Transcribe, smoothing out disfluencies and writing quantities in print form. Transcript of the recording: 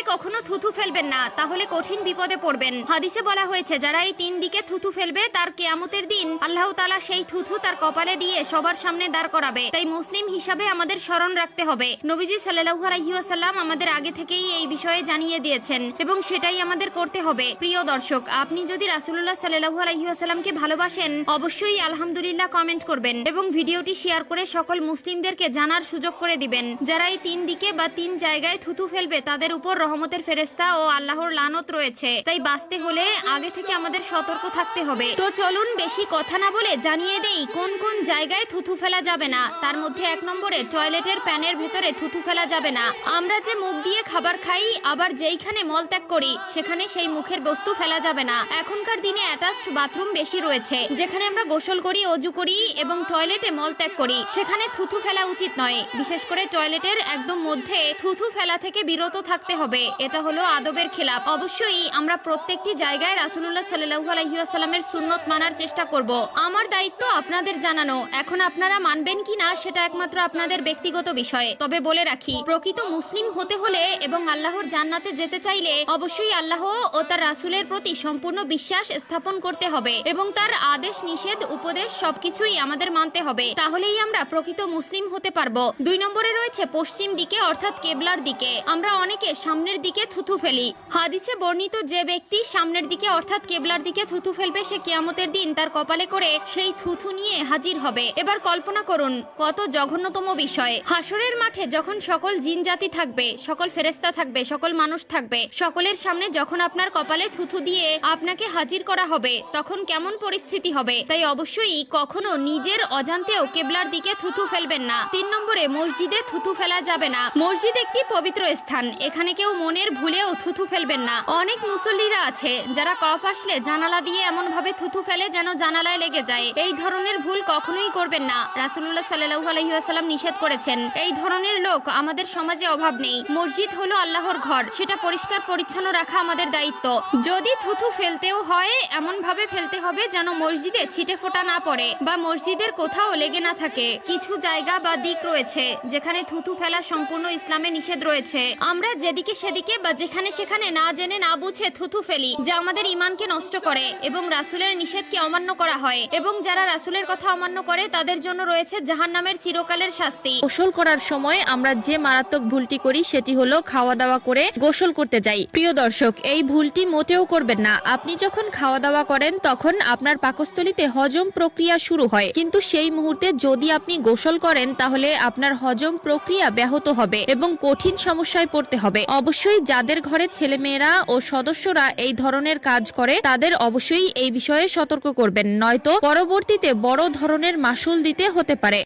কখনো থুথু ফেলবেন না, তাহলে কঠিন বিপদে পড়বেন। হাদিসে বলা হয়েছে যারা এই 3 দিকে থুথু ফেলবে তার কিয়ামতের দিন আল্লাহ তাআলা সেই থুথু তার কপালে দিয়ে সবার সামনে দাঁড় করাবে। তাই মুসলিম হিসাবে আমাদের স্মরণ রাখতে হবে নবীজি সাল্লাল্লাহু আলাইহি ওয়াসাল্লাম আমাদের আগে থেকেই এই বিষয়ে জানিয়ে দিয়েছেন এবং সেটাই আমাদের করতে হবে। প্রিয় দর্শক, আপনি যদি রাসূলুল্লাহ সাল্লাল্লাহু আলাইহি ওয়াসাল্লামকে ভালোবাসেন অবশ্যই আলহামদুলিল্লাহ কমেন্ট করবেন এবং ভিডিওটি শেয়ার করে সকল মুসলিমদেরকে জানার সুযোগ করে দিবেন। যারা এই 3 দিকে বা 3 জায়গায় থুথু ফেলবে তাদের উপর রহমতের ফেরেশতা ও আল্লাহর লানত রয়েছে। তাই বাঁচতে হলে আগে থেকে আমাদের সতর্ক থাকতে হবে। তো চলুন বেশি কথা না বলে জানিয়ে দেই কোন কোন জায়গায় থুথু ফেলা যাবে না। তার মধ্যে 1 নম্বরে টয়লেটের প্যানের ভেতরে থুথু ফেলা যাবে না। আমরা যে মুখ দিয়ে খাবার খাই আবার যেইখানে মলত্যাগ করি সেখানে সেই মুখের বস্তু ফেলা যাবে না। এখনকার দিনে অ্যাটাচড বাথরুম বেশি রয়েছে, যেখানে আমরা গোসল করি, অজু করি এবং টয়লেটে মলত্যাগ করি, সেখানে থুথু ফেলা উচিত নয়। বিশেষ করে টয়লেটের একদম মধ্যে থুথু ফেলা থেকে বিরত থাকতে হবে। এটা হলো আদবের খেলাপ। অবশ্যই আমরা প্রত্যেকটি জায়গায় রাসূলুল্লাহ সাল্লাল্লাহু আলাইহি ওয়াসাল্লামের সুন্নত মানার চেষ্টা করব। আমার দায়িত্ব আপনাদের জানানো। এখন আপনারা মানবেন কিনা সেটা একমাত্র আপনাদের ব্যক্তিগত বিষয়। তবে বলে রাখি, প্রকৃত মুসলিম হতে হলে এবং আল্লাহর জান্নাতে যেতে চাইলে অবশ্যই আল্লাহ ও তার রাসূলের প্রতি সম্পূর্ণ বিশ্বাস স্থাপন করতে হবে এবং তার আদেশ নিষেধ উপদেশ সবকিছুই আমাদের মানতে হবে। তাহলেই আমরা প্রকৃত মুসলিম হতে পারবো। 2 নম্বরে রয়েছে পশ্চিম দিকে অর্থাৎ কেবলার দিকে। আমরা অনেকে সামনের দিকে থুথু ফেলি। হাদিসে বর্ণিত যে ব্যক্তি সামনের দিকে অর্থাৎ কেবলার দিকে থুথু ফেলবে সে কিয়ামতের দিন তার কপালে করে সেই থুথু নিয়ে হাজির হবে। এবার কল্পনা করুন কত জঘন্যতম বিষয়। হাসরের মাঠে যখন সকল জিন জাতি থাকবে, সকল ফেরেশতা থাকবে, সকল মানুষ থাকবে, সকলের সামনে যখন আপনার কপালে থুথু দিয়ে আপনাকে হাজির করা হবে তখন কেমন পরিস্থিতি হবে। তাই অবশ্যই কখনো নিজের অজান্তেও কেবলার দিকে থুথু ফেলবেন না। 3 নম্বরে মসজিদে থুথু ফেলা যাবে না। মসজিদ একটি পবিত্র স্থান, এখানে কেউ মনের ভুলেও থুথু ফেলবেন না। অনেক মুসল্লিরা আছে যারা কফ আসলে জানালা দিয়ে এমন ভাবে থুথু ফেলে যেন জানালায় লেগে যায়। এই ধরনের ভুল কখনোই করবেন না। রাসূলুল্লাহ সাল্লাল্লাহু আলাইহি ওয়াসাল্লাম নিষেধ করেছেন। এই ধরনের লোক আমাদের সমাজে অভাব নেই। মসজিদ হলো আল্লাহর ঘর, সেটা পরিষ্কার পরিচ্ছন্ন রাখা আমাদের দায়িত্ব। যদি থুথু ফেলতেও হয় এমন ভাবে ফেলতে হবে যেন মসজিদে ছিটে ফোঁটা না পড়ে বা মসজিদের কোথাও লেগে না থাকে। কিছু জায়গা বা দিক রয়েছে যেখানে থুথু ফেলা সম্পূর্ণ ইসলামে নিষেধ রয়েছে। আমরা যেদিকে সেদিকে বা যেখানে সেখানে না জেনে না বুঝে থুথু ফেলি, যা আমাদের ঈমানকে নষ্ট করে এবং রাসূলের নিষেধকে অমান্য করা হয়। এবং যারা রাসূলের কথা অমান্য করে তাদের জন্য রয়েছে জাহান্নামের চিরকালের শাস্তি। গোসল করার সময় আমরা যে মারাত্মক ভুলটি করি সেটি হলো খাওয়া দাওয়া করে গোসল করতে যাই। প্রিয় দর্শক, এই ভুলটি মোটেও করবেন না। আপনি যখন খাওয়া দাওয়া করেন তখন আপনার পাকস্থলীতে হজম প্রক্রিয়া শুরু হয়, কিন্তু সেই মুহূর্তে যদি আপনি গোসল করেন তাহলে আপনার হজম প্রক্রিয়া ব্যাহত হবে এবং কঠিন সমস্যায় পড়তে হবে। অবশ্যই যাদের ঘরে ছেলেমেয়েরা ও সদস্যরা এই ধরনের কাজ করে তাদের অবশ্যই এই বিষয়ে সতর্ক করবেন, নয়তো পরবর্তীতে বড় ধরনের মাসুল দিতে হতে পারে।